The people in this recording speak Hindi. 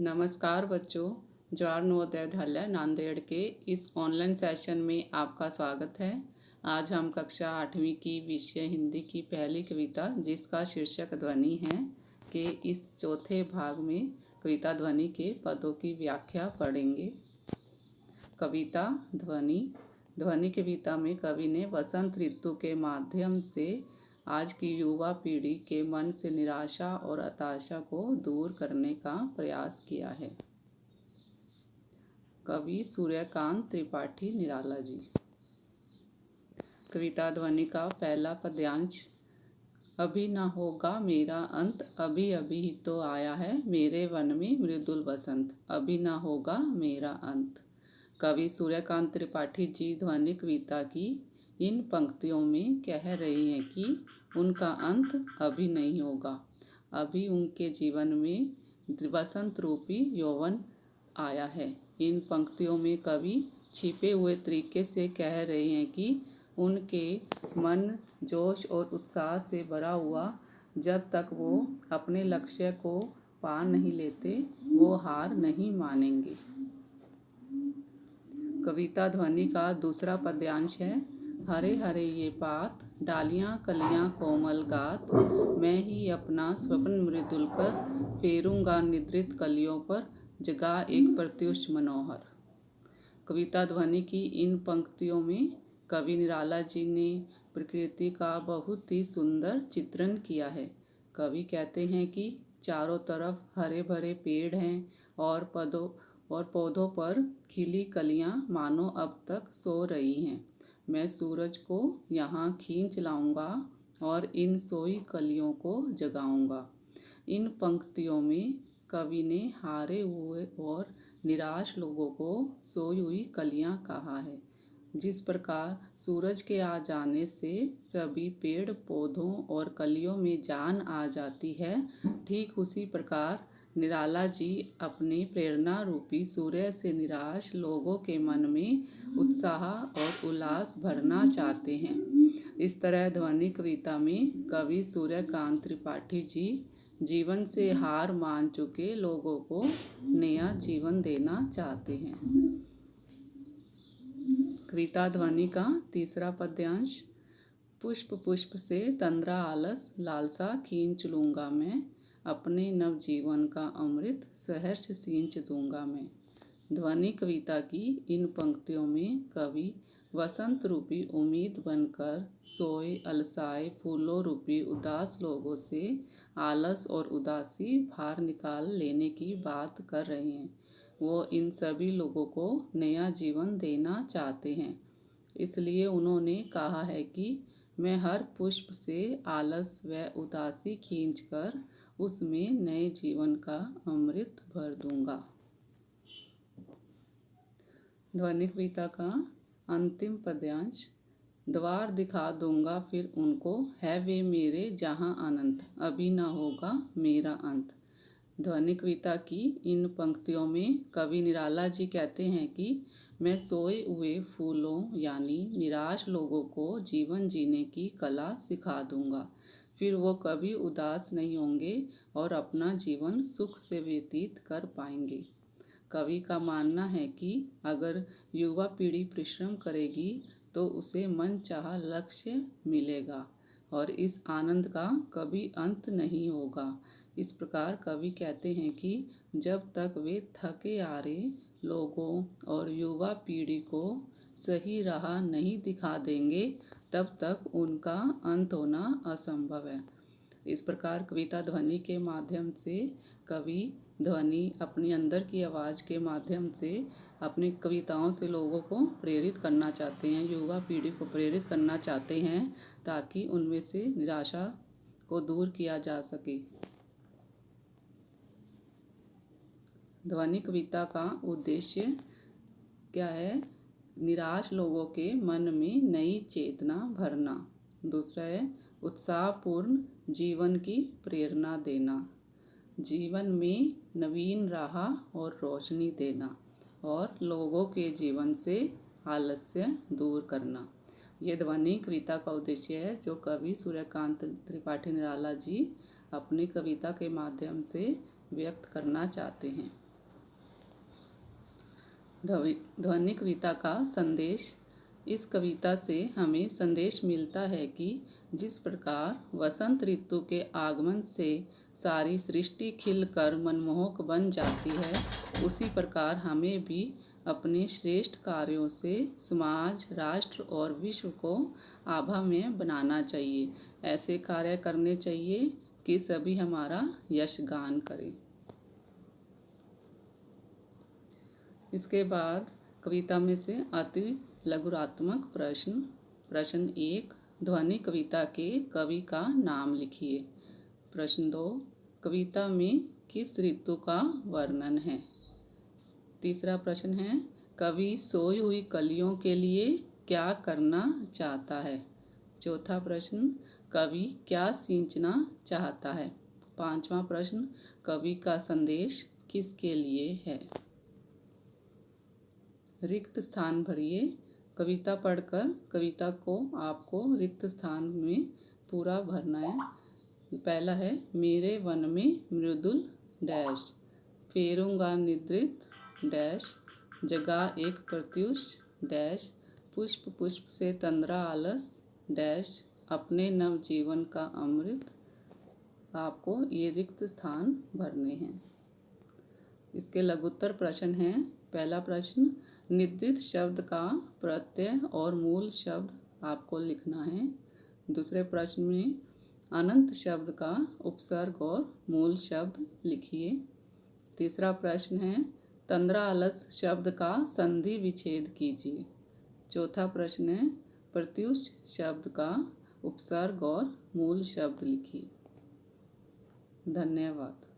नमस्कार बच्चों। जवाहर नवोदय विद्यालय नांदेड़ के इस ऑनलाइन सेशन में आपका स्वागत है। आज हम कक्षा 8वीं की विषय हिंदी की पहली कविता जिसका शीर्षक ध्वनि है के इस चौथे भाग में कविता ध्वनि के पदों की व्याख्या पढ़ेंगे। कविता ध्वनि। ध्वनि कविता में कवि ने वसंत ऋतु के माध्यम से आज की युवा पीढ़ी के मन से निराशा और हताशा को दूर करने का प्रयास किया है। कवि सूर्यकांत त्रिपाठी निराला जी। कविता ध्वनि का पहला पद्यांश। अभी न होगा मेरा अंत, अभी अभी ही तो आया है मेरे वन में मृदुल बसंत। अभी न होगा मेरा अंत। कवि सूर्यकांत त्रिपाठी जी ध्वनि कविता की इन पंक्तियों में कह रही हैं कि उनका अंत अभी नहीं होगा। अभी उनके जीवन में बसंत रूपी यौवन आया है। इन पंक्तियों में कवि छिपे हुए तरीके से कह रहे हैं कि उनके मन जोश और उत्साह से भरा हुआ, जब तक वो अपने लक्ष्य को पा नहीं लेते वो हार नहीं मानेंगे। कविता ध्वनि का दूसरा पद्यांश है। हरे हरे ये पात, डालियाँ कलियाँ कोमल गात, मैं ही अपना स्वप्न मृदुल कर फेरूंगा निद्रित कलियों पर, जगा एक प्रत्युष मनोहर। कविता ध्वनि की इन पंक्तियों में कवि निराला जी ने प्रकृति का बहुत ही सुंदर चित्रण किया है। कवि कहते हैं कि चारों तरफ हरे भरे पेड़ हैं और पौधों पर खिली कलियां मानो अब तक सो रही हैं। मैं सूरज को यहाँ खींच लाऊंगा और इन सोई कलियों को जगाऊंगा। इन पंक्तियों में कवि ने हारे हुए और निराश लोगों को सोई हुई कलियां कहा है। जिस प्रकार सूरज के आ जाने से सभी पेड़ पौधों और कलियों में जान आ जाती है, ठीक उसी प्रकार निराला जी अपने प्रेरणा रूपी सूर्य से निराश लोगों के मन में उत्साह और उल्लास भरना चाहते हैं। इस तरह ध्वनि कविता में कवि सूर्यकांत त्रिपाठी जी जीवन से हार मान चुके लोगों को नया जीवन देना चाहते हैं। कविता ध्वनि का तीसरा पद्यांश। पुष्प पुष्प से तंद्रा आलस, लालसा खींच लूँगा मैं, अपने नवजीवन का अमृत सहर्ष सींच दूंगा मैं। ध्वनि कविता की इन पंक्तियों में कवि वसंत रूपी उम्मीद बनकर सोए अलसाए फूलों रूपी उदास लोगों से आलस और उदासी भार निकाल लेने की बात कर रहे हैं। वो इन सभी लोगों को नया जीवन देना चाहते हैं। इसलिए उन्होंने कहा है कि मैं हर पुष्प से आलस व उदासी खींचकर उसमें नए जीवन का अमृत भर दूंगा। ध्वनि कविता का अंतिम पद्यांश। द्वार दिखा दूंगा फिर उनको, है वे मेरे जहां अनंत, अभी ना होगा मेरा अंत। ध्वनि कविता की इन पंक्तियों में कवि निराला जी कहते हैं कि मैं सोए हुए फूलों यानी निराश लोगों को जीवन जीने की कला सिखा दूंगा। फिर वो कभी उदास नहीं होंगे और अपना जीवन सुख से व्यतीत कर पाएंगे। कवि का मानना है कि अगर युवा पीढ़ी परिश्रम करेगी तो उसे मनचाहा लक्ष्य मिलेगा और इस आनंद का कभी अंत नहीं होगा। इस प्रकार कवि कहते हैं कि जब तक वे थके हारे लोगों और युवा पीढ़ी को सही राह नहीं दिखा देंगे, तब तक उनका अंत होना असंभव है। इस प्रकार कविता ध्वनि के माध्यम से कवि ध्वनि अपनी अंदर की आवाज़ के माध्यम से अपनी कविताओं से लोगों को प्रेरित करना चाहते हैं, युवा पीढ़ी को प्रेरित करना चाहते हैं, ताकि उनमें से निराशा को दूर किया जा सके। ध्वनि कविता का उद्देश्य क्या है? निराश लोगों के मन में नई चेतना भरना। दूसरा है उत्साहपूर्ण जीवन की प्रेरणा देना, जीवन में नवीन राह और रोशनी देना और लोगों के जीवन से आलस्य दूर करना। ये ध्वनि कविता का उद्देश्य है जो कवि सूर्यकांत त्रिपाठी निराला जी अपनी कविता के माध्यम से व्यक्त करना चाहते हैं। ध्वनि कविता का संदेश। इस कविता से हमें संदेश मिलता है कि जिस प्रकार वसंत ऋतु के आगमन से सारी सृष्टि खिलकर मनमोहक बन जाती है, उसी प्रकार हमें भी अपने श्रेष्ठ कार्यों से समाज, राष्ट्र और विश्व को आभा में बनाना चाहिए। ऐसे कार्य करने चाहिए कि सभी हमारा यशगान करें। इसके बाद कविता में से अति लघुरात्मक प्रश्न। प्रश्न 1, ध्वनि कविता के कवि का नाम लिखिए। प्रश्न 2, कविता में किस ऋतु का वर्णन है। तीसरा प्रश्न है, कवि सोई हुई कलियों के लिए क्या करना चाहता है। चौथा प्रश्न, कवि क्या सींचना चाहता है। पांचवा प्रश्न, कवि का संदेश किसके लिए है। रिक्त स्थान भरिए। कविता पढ़कर कविता को आपको रिक्त स्थान में पूरा भरना है। पहला है, मेरे वन में मृदुल डैश, फेरूंगा निद्रित डैश, जगा एक प्रत्युष डैश, पुष्प पुष्प से तंद्रा आलस डैश, अपने नव जीवन का अमृत। आपको ये रिक्त स्थान भरने हैं। इसके लघुत्तर प्रश्न हैं। पहला प्रश्न, निद्रित शब्द का प्रत्यय और मूल शब्द आपको लिखना है। दूसरे प्रश्न में अनंत शब्द का उपसर्ग और मूल शब्द लिखिए। तीसरा प्रश्न है, तंद्रा आलस शब्द का संधि विच्छेद कीजिए। चौथा प्रश्न है, प्रत्युष शब्द का उपसर्ग और मूल शब्द लिखिए। धन्यवाद।